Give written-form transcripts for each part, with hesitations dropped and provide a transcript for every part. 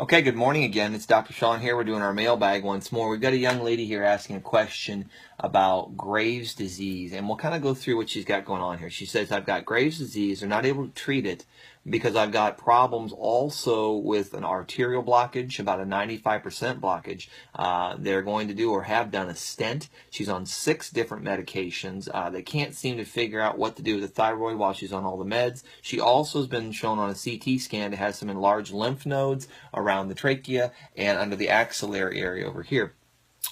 Okay, good morning again. It's Dr. Sean here. We're doing our mailbag once more. We've got a young lady here asking a question about Graves' disease, and we'll kind of go through what she's got going on here. She says, I've got Graves' disease. They're not able to treat it because I've got problems also with an arterial blockage, about a 95% blockage. They're going to do or have done a stent. She's on 6 different medications. They can't seem to figure out what to do with the thyroid while she's on all the meds. She also has been shown on a CT scan to have some enlarged lymph nodes around the trachea and under the axillary area over here.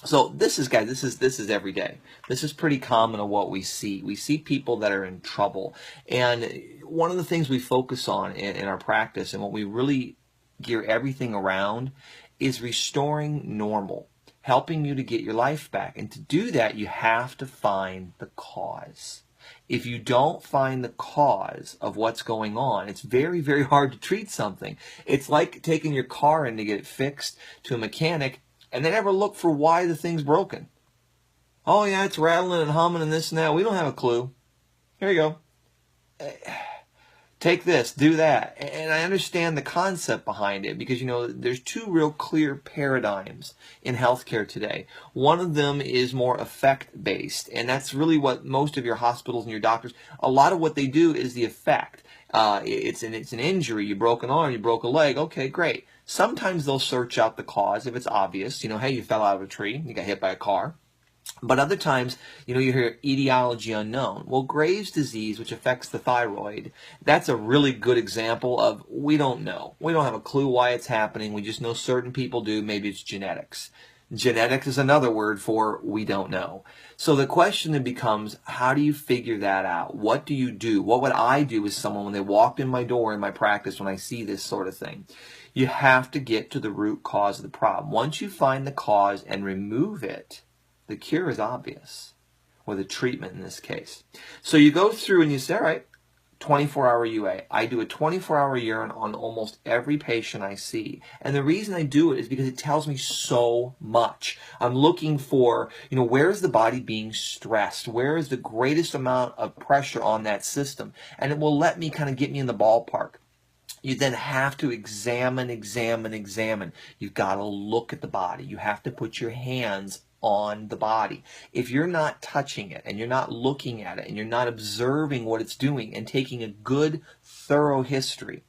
So this is, guys, this is every day. This is pretty common of what we see. We see people that are in trouble. And one of the things we focus on in our practice and what we really gear everything around is restoring normal, helping you to get your life back. And to do that, you have to find the cause. If you don't find the cause of what's going on, it's very, very hard to treat something. It's like taking your car in to get it fixed to a mechanic and they never look for why the thing's broken. Oh yeah, it's rattling and humming and this and that. We don't have a clue. Here you go. Take this, do that. And I understand the concept behind it because, you know, there's 2 real clear paradigms in healthcare today. One of them is more effect-based, and that's really what most of your hospitals and your doctors, a lot of what they do is the effect. It's an injury. You broke an arm, you broke a leg. Okay, great. Sometimes they'll search out the cause if it's obvious. You know, hey, you fell out of a tree, you got hit by a car. But other times, you know, you hear etiology unknown. Well, Graves' disease, which affects the thyroid, that's a really good example of we don't know. We don't have a clue why it's happening. We just know certain people do. Maybe it's genetics. Genetics is another word for we don't know. So the question then becomes, how do you figure that out? What do you do? What would I do with someone when they walked in my door in my practice when I see this sort of thing? You have to get to the root cause of the problem. Once you find the cause and remove it, the cure is obvious, or the treatment in this case. So you go through and you say, all right, 24-hour UA. I do a 24-hour urine on almost every patient I see. And the reason I do it is because it tells me so much. I'm looking for, you know, where is the body being stressed? Where is the greatest amount of pressure on that system? And it will let me kind of get me in the ballpark. You then have to examine. You've got to look at the body. You have to put your hands on the body. If you're not touching it and you're not looking at it and you're not observing what it's doing and taking a good, thorough history,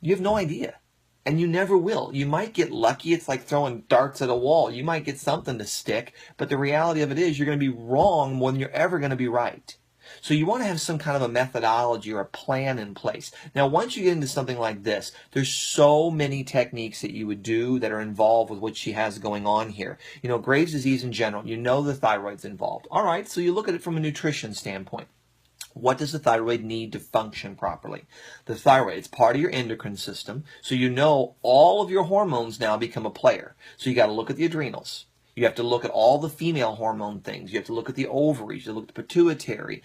you have no idea. And you never will. You might get lucky. It's like throwing darts at a wall. You might get something to stick, but the reality of it is you're going to be wrong more than you're ever going to be right. So you want to have some kind of a methodology or a plan in place. Now, once you get into something like this, there's so many techniques that you would do that are involved with what she has going on here. You know, Graves' disease in general, you know the thyroid's involved. All right, so you look at it from a nutrition standpoint. What does the thyroid need to function properly? The thyroid, it's part of your endocrine system, so you know all of your hormones now become a player. So you got to look at the adrenals. You have to look at all the female hormone things. You have to look at the ovaries. You have to look at the pituitary.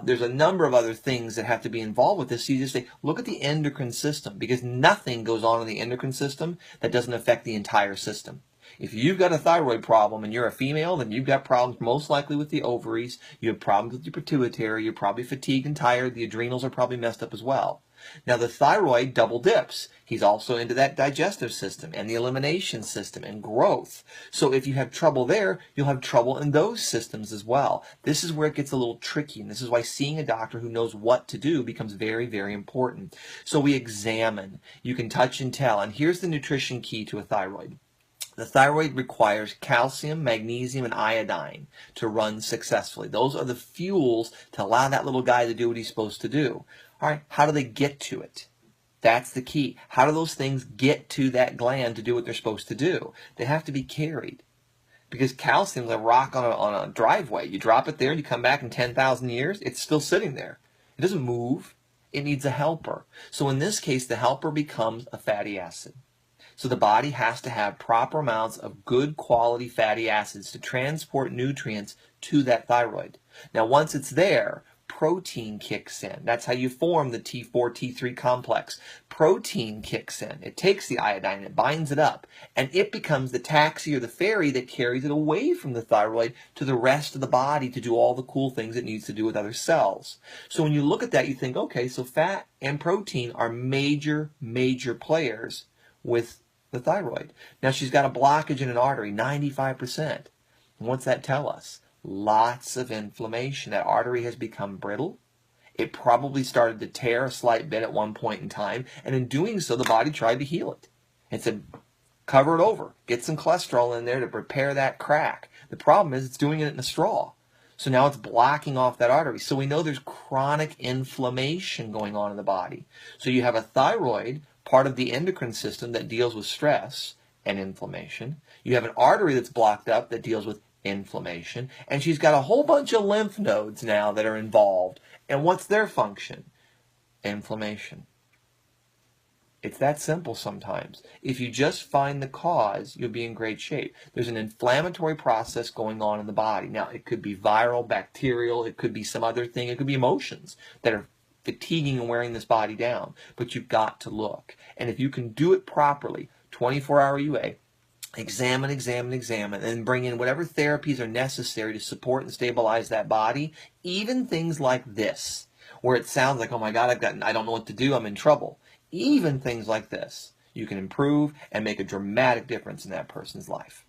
There's a number of other things that have to be involved with this. So you just say, look at the endocrine system, because nothing goes on in the endocrine system that doesn't affect the entire system. If you've got a thyroid problem and you're a female, then you've got problems most likely with the ovaries. You have problems with your pituitary. You're probably fatigued and tired. The adrenals are probably messed up as well. Now, the thyroid double dips. He's also into that digestive system and the elimination system and growth. So if you have trouble there, you'll have trouble in those systems as well. This is where it gets a little tricky, and this is why seeing a doctor who knows what to do becomes very, very important. So we examine. You can touch and tell. And here's the nutrition key to a thyroid. The thyroid requires calcium, magnesium, and iodine to run successfully. Those are the fuels to allow that little guy to do what he's supposed to do. All right, how do they get to it? That's the key. How do those things get to that gland to do what they're supposed to do? They have to be carried. Because calcium is a rock on a driveway. You drop it there and you come back in 10,000 years, it's still sitting there. It doesn't move. It needs a helper. So in this case, the helper becomes a fatty acid. So the body has to have proper amounts of good quality fatty acids to transport nutrients to that thyroid. Now, once it's there, protein kicks in. That's how you form the T4, T3 complex. Protein kicks in. It takes the iodine, it binds it up, and it becomes the taxi or the ferry that carries it away from the thyroid to the rest of the body to do all the cool things it needs to do with other cells. So when you look at that, you think, okay, so fat and protein are major, major players with The thyroid. Now she's got a blockage in an artery, 95%. And what's that tell us? Lots of inflammation. That artery has become brittle. It probably started to tear a slight bit at one point in time, and in doing so, the body tried to heal it. It said, cover it over. Get some cholesterol in there to repair that crack. The problem is it's doing it in a straw. So now it's blocking off that artery. So we know there's chronic inflammation going on in the body. So you have a thyroid, part of the endocrine system that deals with stress and inflammation. You have an artery that's blocked up that deals with inflammation. And she's got a whole bunch of lymph nodes now that are involved. And what's their function? Inflammation. It's that simple sometimes. If you just find the cause, you'll be in great shape. There's an inflammatory process going on in the body. Now, it could be viral, bacterial, it could be some other thing, it could be emotions that are fatiguing and wearing this body down. But you've got to look. And if you can do it properly, 24-hour UA, examine, and bring in whatever therapies are necessary to support and stabilize that body, even things like this, where it sounds like, oh my God, I don't know what to do, I'm in trouble. Even things like this, you can improve and make a dramatic difference in that person's life.